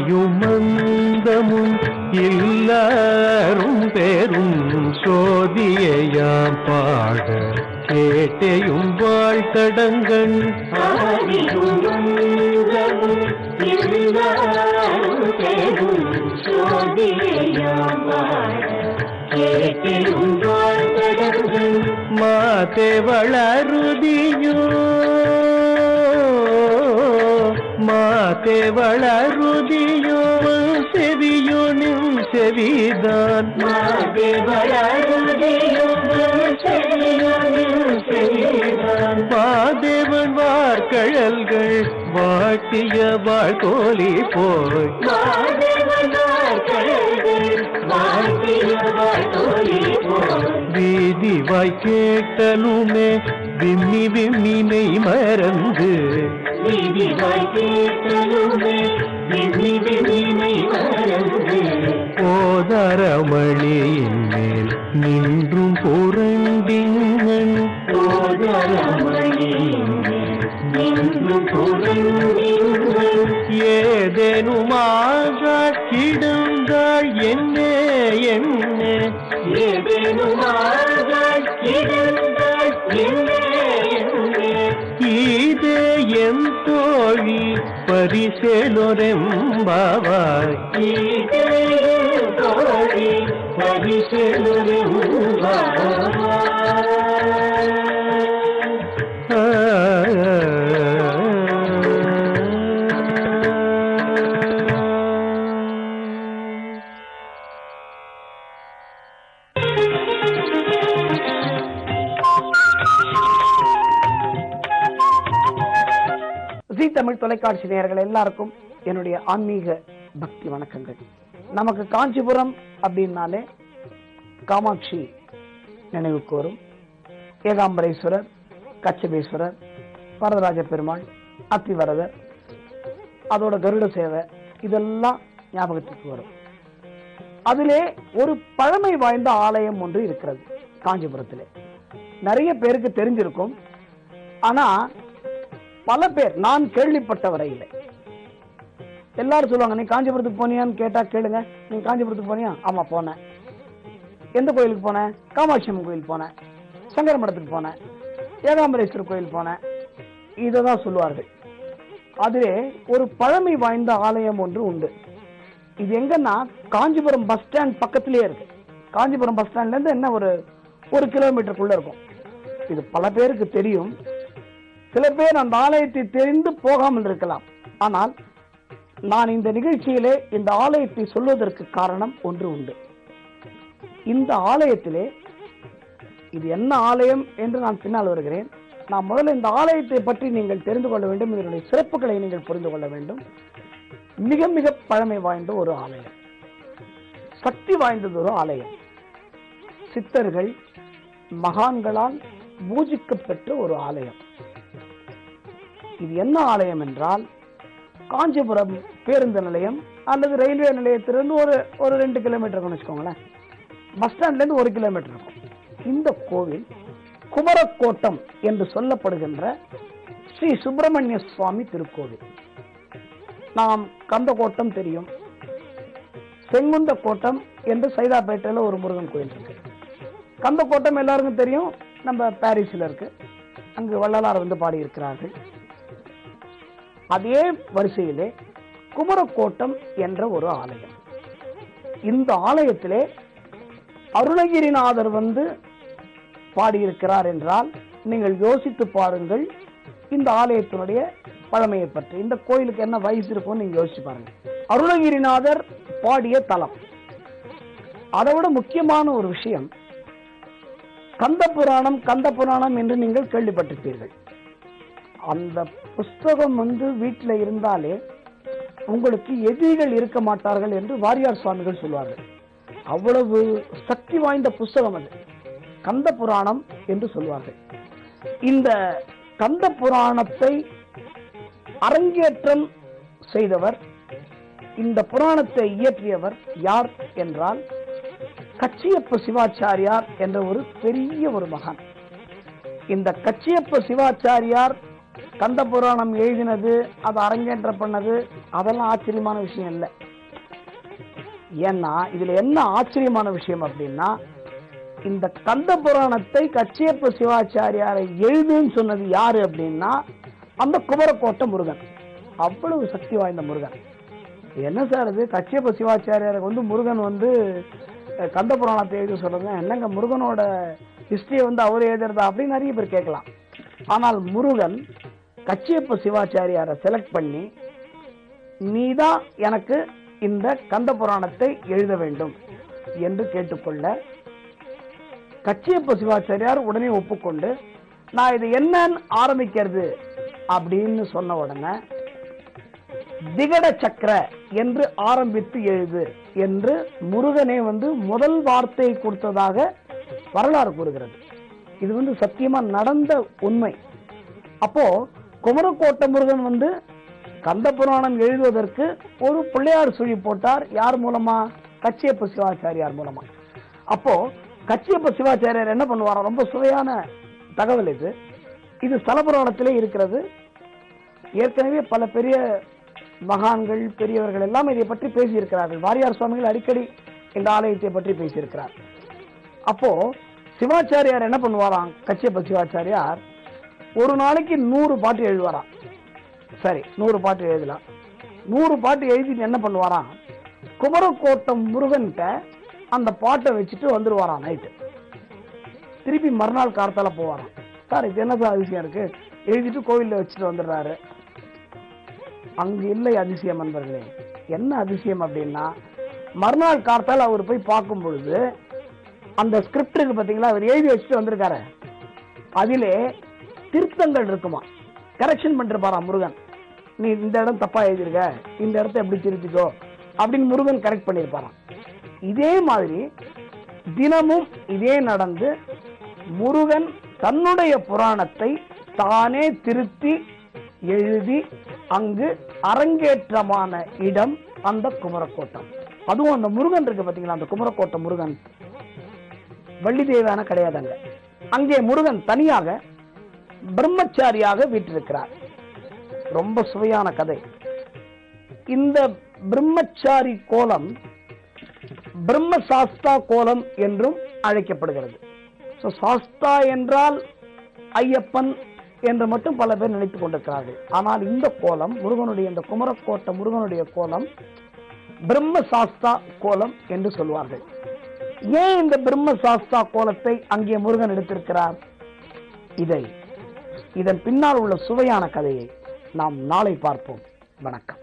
ஆதியும் அந்தமும் எல்லாரும் பெரும் சோதியையாம் பாட கேட்டையும் வாழ்த்தடங்கண். ஆதியும் அந்தமும் எல்லாரும் பெரும் சோதியையாம் பாட கேட்டையும் வாழ்த்தடங்கண். மாதே வளருதியோ மாதே வளருதியோ செவியோ நின் செவிதான். மாதே வளருதியோ செவியோ நின் செவிதான். மாதேவன் வார்கழல்கள் வாட்டிய வாழ்கோலி போய். மாதேவன் வார்கழல்கள் வாட்டிய வாழ்கோலி போய். வீதி வாய் கேட்டலுமே விம்மி விம்மினை மறந்து. வீதி வாய் கேட்டலுமே விம்மி விம்மினை மறந்து. போதரமணியின் மேல் நின்றும் புரண்டிங்கன். போதரமணியின் மேல் நின்றும் புரண்டிங்கன். ஏதேனுமாக கிடந்தாள் என்ன என்ன. ஏதேனுமாக கிடந்தாள் என்ன என்ன. இதே என் தோழி பரிசேலொரெம்பாவாய். இதே என் தோழி பரிசேலொரெம்பாவாய். தமிழ் தொலைக்காட்சி நேயர்கள் எல்லாருக்கும் என்னுடைய ஆன்மீக பக்தி வணக்கங்கள். நமக்கு காஞ்சிபுரம் அப்படின்னாலே காமாட்சி நினைவுக்கு வரும். ஏகாம்பரேஸ்வரர், கச்சபேஸ்வரர், வரதராஜ பெருமாள், அத்திவரதர், அதோட கருட சேவை, இதெல்லாம் ஞாபகத்துக்கு வரும். அதிலே ஒரு பழமை வாய்ந்த ஆலயம் ஒன்று இருக்கிறது காஞ்சிபுரத்திலே. நிறைய பேருக்கு தெரிஞ்சிருக்கும். ஆனா பல பேர் நான் கேள்விப்பட்ட வரையில் எல்லாரும் சொல்லுவாங்க, நீ காஞ்சிபுரத்துக்கு போனியான்னு கேட்டா கேளுங்க, நீ காஞ்சிபுரத்துக்கு போனியா? ஆமா போனேன். எந்த கோயிலுக்கு போனேன்? காமாட்சி அம்மன் கோயில் போனேன், சங்கர மடத்துக்கு போனேன், ஏகாம்பரேஸ்வரர் கோயில் போனேன், இததான் சொல்லுவார்கள். அதிலே ஒரு பழமை வாய்ந்த ஆலயம் ஒன்று உண்டு. இது எங்கன்னா காஞ்சிபுரம் பஸ் ஸ்டாண்ட் பக்கத்திலேயே இருக்கு. காஞ்சிபுரம் பஸ் ஸ்டாண்ட்ல இருந்து என்ன ஒரு கிலோமீட்டருக்குள்ள இருக்கும். இது பல பேருக்கு தெரியும். சில பேர் அந்த ஆலயத்தை தெரிந்து போகாமல் இருக்கலாம். ஆனால் நான் இந்த நிகழ்ச்சியிலே இந்த ஆலயத்தை சொல்வதற்கு காரணம் ஒன்று உண்டு. இந்த ஆலயத்திலே இது என்ன ஆலயம் என்று நான் பின்னால் வருகிறேன். நான் முதல்ல இந்த ஆலயத்தை பற்றி நீங்கள் தெரிந்து கொள்ள வேண்டும். இதனுடைய சிறப்புகளை நீங்கள் புரிந்து கொள்ள வேண்டும். மிக மிக பழமை வாய்ந்த ஒரு ஆலயம், சக்தி வாய்ந்தது ஒரு ஆலயம். சித்தர்கள் மகான்களால் பூஜிக்கப்பெற்ற ஒரு ஆலயம். இது என்ன ஆலயம் என்றால், காஞ்சிபுரம் பேருந்து நிலையம் அல்லது ரயில்வே நிலையத்திலிருந்து ஒரு 2 கிலோமீட்டர் வச்சுக்கோங்களேன். பஸ் ஸ்டாண்ட்ல இருந்து 1 கிலோமீட்டர் இருக்கும். இந்த கோவில் குமரக்கோட்டம் என்று சொல்லப்படுகின்ற ஸ்ரீ சுப்பிரமணிய சுவாமி திருக்கோவில். நாம் கந்தகோட்டம் தெரியும், செங்குந்த கோட்டம் என்று சைதாப்பேட்டையில ஒரு முருகன் கோயில் இருக்கு. கந்தகோட்டம் எல்லாருக்கும் தெரியும், நம்ம பாரிஸ்ல இருக்கு. அங்கு வள்ளலார் வந்து பாடியிருக்கிறார்கள். அதே வரிசையிலே குமரக்கோட்டம் என்ற ஒரு ஆலயம். இந்த ஆலயத்திலே அருணகிரிநாதர் வந்து பாடியிருக்கிறார் என்றால் நீங்கள் யோசித்து பாருங்கள் இந்த ஆலயத்தினுடைய பழமையை பற்றி. இந்த கோயிலுக்கு என்ன வயசு இருக்கும் நீங்க யோசிச்சு பாருங்க. அருணகிரிநாதர் பாடிய தலம். அதை விட முக்கியமான ஒரு விஷயம், கந்த புராணம் என்று நீங்கள் கேள்விப்பட்டிருப்பீர்கள். அந்த புஸ்தகம் வந்து வீட்டில் இருந்தாலே உங்களுக்கு எதிரிகள் இருக்க மாட்டார்கள் என்று வாரியார் சுவாமிகள் சொல்வார்கள். அவ்வளவு சக்தி வாய்ந்த புஸ்தகம் அது, கந்த புராணம் என்று சொல்வார்கள். இந்த கந்த புராணத்தை அரங்கேற்றம் செய்தவர், இந்த புராணத்தை இயற்றியவர் யார் என்றால் கச்சியப்ப சிவாச்சாரியார் என்ற ஒரு பெரிய ஒரு மகான். இந்த கச்சியப்ப சிவாச்சாரியார் கந்த புராணம் எழுதினது, அதை அரங்கேற்ற பண்ணது, அதெல்லாம் ஆச்சரியமான விஷயம் இல்லை. ஏன்னா இதுல என்ன ஆச்சரியமான விஷயம் அப்படின்னா, இந்த கந்த புராணத்தை கச்சியப்ப சிவாச்சாரியாரை எழுதுன்னு சொன்னது யாரு அப்படின்னா அந்த குமரக்கோட்டை முருகன். அவ்வளவு சக்தி வாய்ந்த முருகன். என்ன சார் இது, கச்சியப்ப சிவாச்சாரியாருக்கு முருகன் கந்த புராணத்தை எழுத சொல்லுங்க, என்னங்க முருகனோட ஹிஸ்டரியை அவர் எழுதுறதா அப்படின்னு நிறைய பேர் கேட்கலாம். ஆனால் முருகன் கச்சியப்ப சிவாச்சாரியாரை செலக்ட் பண்ணி, நீதான் எனக்கு இந்த கந்த புராணத்தை எழுத வேண்டும் என்று கேட்டுக்கொள்ள, கச்சியப்ப சிவாச்சாரியார் உடனே ஒப்புக்கொண்டு, நான் இது என்னன்னு ஆரம்பிக்கிறது அப்படின்னு சொன்ன உடனே திகட சக்கர என்று ஆரம்பித்து எழுது என்று முருகனே முதல் வார்த்தையை கொடுத்ததாக வரலாறு கூறுகிறது. இது சத்தியமா நடந்த உண்மை. அப்போ குமரக்கோட்டை முருகன் கந்த புராணம் எழுதுவதற்கு ஒரு பிள்ளையார் சுழி போட்டார். யார் மூலமா? கச்சியப்ப சிவாச்சாரியார் மூலமா. அப்போ கச்சியப்ப சிவாச்சாரியார் என்ன பண்ணுவாரா? ரொம்ப சுவையான தகவல் இது. இது ஸ்தல புராணத்திலே இருக்கிறது. ஏற்கனவே பல பெரிய மகான்கள், பெரியவர்கள் எல்லாம் இதை பற்றி பேசியிருக்கிறார்கள். வாரியார் சுவாமிகள் அடிக்கடி இந்த ஆலயத்தை பற்றி பேசியிருக்கிறார். அப்போ சிவாச்சாரியார் என்ன பண்ணுவாராம்? கச்சியப்ப சிவாச்சாரியார் ஒரு நாளைக்கு 100 பாட்டு எழுதுவாராம். சரி, 100 பாட்டு எழுதலாம். 100 பாட்டு எழுதிட்டு என்ன பண்ணுவாராம்? குமரக்கோட்டம் முருகன்கிட்ட அந்த பாட்டை வச்சுட்டு வந்துருவாராம். நைட்டு திருப்பி மறுநாள் காலத்தால போவாராம். சார் இது என்ன அதிசயம் இருக்கு, எழுதிட்டு கோவில்ல வச்சுட்டு வந்துடுறாரு. அங்கு இல்லை அதிசயம் நண்பர்களே. என்ன அதிசயம் அப்படின்னா, மறுநாள் காலத்தால் அவர் போய் பார்க்கும் பொழுது அந்த ஸ்கிரிப்ட் இருக்கு பாத்தீங்களா, அவர் எழுதி வச்சுட்டு வந்திருக்காரு, அதிலே திருத்தங்கள் இருக்குமா, கரெக்ஷன் பண்ணிருப்பாரா முருகன். நீ இந்த இடம் தப்பா எழுதிருக்க, இந்த இடத்த எப்படி திருத்திக்கோ அப்படின்னு முருகன் கரெக்ட் பண்ணிருப்பாராம். இதே மாதிரி தினமும் இதே நடந்து முருகன் தன்னுடைய புராணத்தை தானே திருத்தி எழுதி அங்கு அரங்கேற்றமான இடம் அந்த குமரக்கோட்டம். அதுவும் அந்த முருகன் இருக்கு பாத்தீங்களா, அந்த குமரக்கோட்டை முருகன் வள்ளி தேவான கிடையாதுங்க. அங்கே முருகன் தனியாக பிரம்மச்சாரியாக வீற்றிருக்கிறார். ரொம்ப சுவையான கதை. இந்த பிரம்மச்சாரி கோலம் பிரம்ம சாஸ்தா கோலம் என்றும் அழைக்கப்படுகிறது. சாஸ்தா என்றால் ஐயப்பன் என்று மட்டும் பல பேர் நினைத்துக் கொண்டிருக்கிறார்கள். ஆனால் இந்த கோலம் முருகனுடைய, இந்த குமரக்கோட்டை முருகனுடைய கோலம் பிரம்ம சாஸ்தா கோலம் என்று சொல்வார்கள். ஏன் இந்த பிரம்ம சாஸ்தா கோலத்தை அங்கே முருகன் எடுத்திருக்கிறார்? இதன் பின்னால் உள்ள சுவையான கதையை நாம் நாளை பார்ப்போம். வணக்கம்.